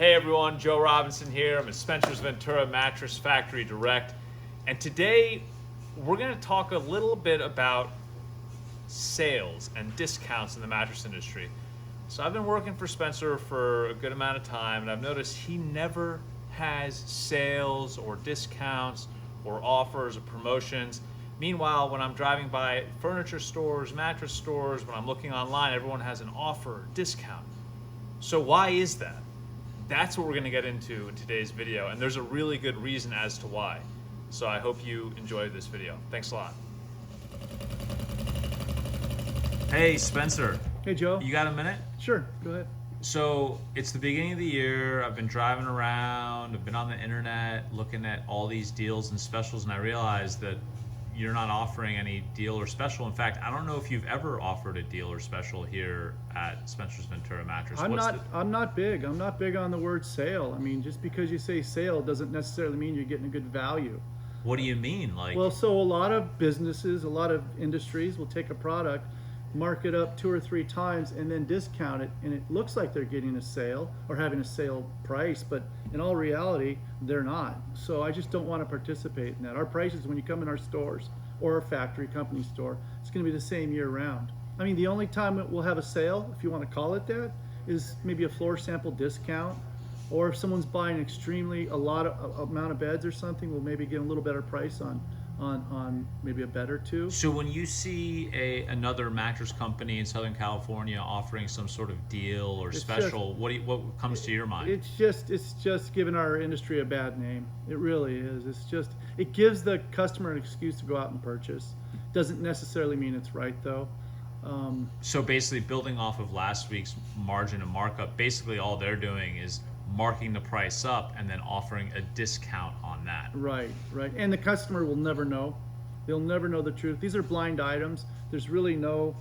Hey everyone, Joe Robinson here. I'm at Spencer's Ventura Mattress Factory Direct. And today we're going to talk a little bit about sales and discounts in the mattress industry. So I've been working for Spencer for a good amount of time, and I've noticed he never has sales or discounts or offers or promotions. Meanwhile, when I'm driving by furniture stores, mattress stores, when I'm looking online, everyone has an offer or discount. So why is that? That's what we're going to get into in today's video, and there's a really good reason as to why. So I hope you enjoyed this video. Thanks a lot. Hey Spencer. Hey Joe. You got a minute? Sure, go ahead. So it's the beginning of the year. I've been driving around, I've been on the internet looking at all these deals and specials, and I realized that you're not offering any deal or special. In fact, I don't know if you've ever offered a deal or special here at Spencer's Ventura Mattress. I'm not big on the word sale. I mean, just because you say sale doesn't necessarily mean you're getting a good value. What do you mean? Well, so a lot of businesses, a lot of industries will take a product, mark it up 2 or 3 times, and then discount it, and it looks like they're getting a sale or having a sale price, but in all reality, they're not. So I just don't want to participate in that. Our prices, when you come in our stores or our factory company store, it's going to be the same year round. I mean, the only time it will have a sale, if you want to call it that, is maybe a floor sample discount, or if someone's buying a lot of amount of beds or something, we'll maybe get a little better price on maybe a bed or two. So when you see another mattress company in Southern California offering some sort of deal or special, what comes to your mind? It's just giving our industry a bad name. It really is. It gives the customer an excuse to go out and purchase. Doesn't necessarily mean it's right though. So basically, building off of last week's margin and markup, basically all they're doing is marking the price up and then offering a discount on that. Right. And the customer will never know. They'll never know the truth. These are blind items. There's really no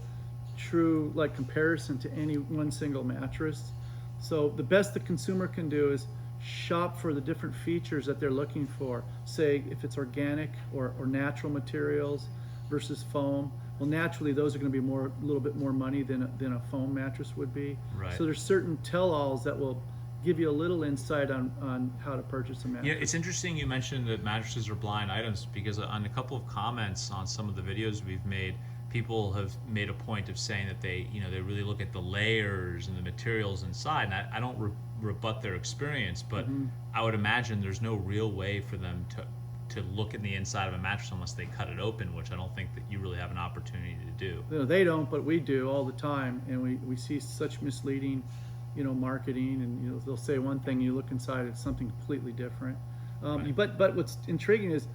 true comparison to any one single mattress. So the best the consumer can do is shop for the different features that they're looking for. Say if it's organic or natural materials versus foam. Well, naturally those are going to be a little bit more money than a foam mattress would be. Right. So there's certain tell-alls that will give you a little insight on how to purchase a mattress. Yeah, it's interesting you mentioned that mattresses are blind items, because on a couple of comments on some of the videos we've made, people have made a point of saying that they really look at the layers and the materials inside, and I don't rebut their experience, but I would imagine there's no real way for them to look in the inside of a mattress unless they cut it open, which I don't think that you really have an opportunity to do. No, they don't, but we do all the time, and we see such misleading marketing, and they'll say one thing, you look inside, it's something completely different. Right. But what's intriguing is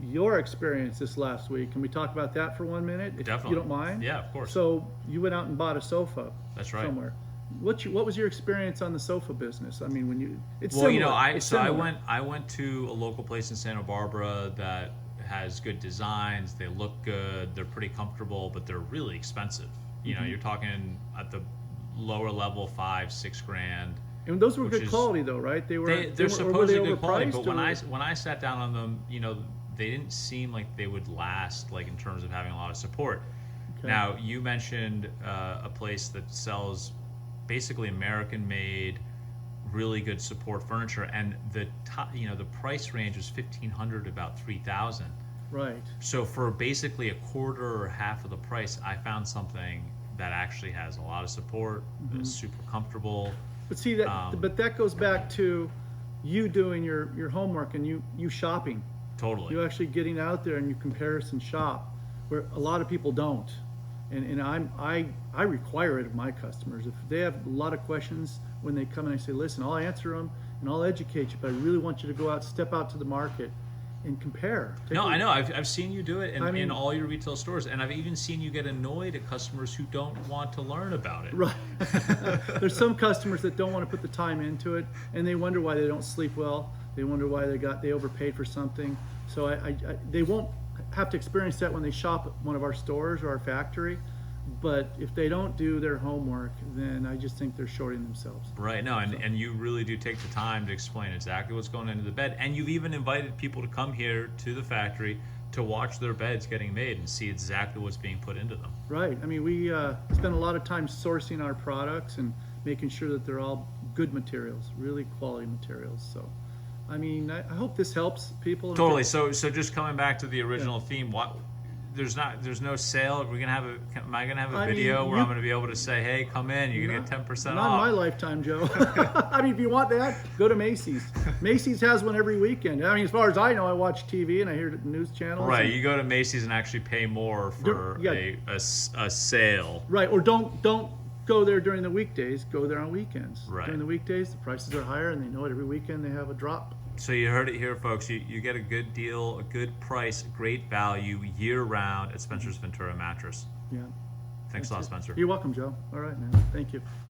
your experience this last week. Can we talk about that for 1 minute, if Definitely. you don't mind? Yeah, of course. So you went out and bought a sofa. That's right. Somewhere. What was your experience on the sofa business? I mean, I went to a local place in Santa Barbara that has good designs. They look good. They're pretty comfortable, but they're really expensive. You're talking at the lower level, $5-6 grand. And those were good quality though, right? They're supposedly good quality, but when I sat down on them, they didn't seem like they would last, in terms of having a lot of support. Okay. Now you mentioned a place that sells basically American-made, really good support furniture, and the price range was $1,500 to about $3,000. Right. So for basically a quarter or half of the price, I found something that actually has a lot of support, is super comfortable. But see but that goes back to you doing your homework and you shopping. Totally. You actually getting out there and you comparison shop, where a lot of people don't. And I require it of my customers. If they have a lot of questions when they come and I say, listen, I'll answer them and I'll educate you, but I really want you to step out to the market and compare. I know. I've seen you do it in all your retail stores, and I've even seen you get annoyed at customers who don't want to learn about it. Right. There's some customers that don't want to put the time into it, and they wonder why they don't sleep well. They wonder why they overpaid for something. So they won't have to experience that when they shop at one of our stores or our factory. But if they don't do their homework, then I just think they're shorting themselves. Right. No, and you really do take the time to explain exactly what's going into the bed. And you've even invited people to come here to the factory to watch their beds getting made and see exactly what's being put into them. Right. I mean, we spend a lot of time sourcing our products and making sure that they're all good materials, really quality materials. So, I mean, I hope this helps people. Totally. So just coming back to the original theme, there's no sale. Am I gonna have a video where I'm gonna be able to say, hey, come in, you're gonna get 10% off? Not in my lifetime, Joe. I mean, if you want that, go to Macy's. Macy's has one every weekend. I mean, as far as I know, I watch TV and I hear the news channels. Right, you go to Macy's and actually pay more for a sale. Right, or don't go there during the weekdays. Go there on weekends. Right. During the weekdays, the prices are higher, and they know it every weekend. They have a drop. So you heard it here, folks. You get a good deal, a good price, great value year-round at Spencer's Ventura Mattress. Yeah. Thanks a lot, Spencer. You're welcome, Joe. All right, man. Thank you.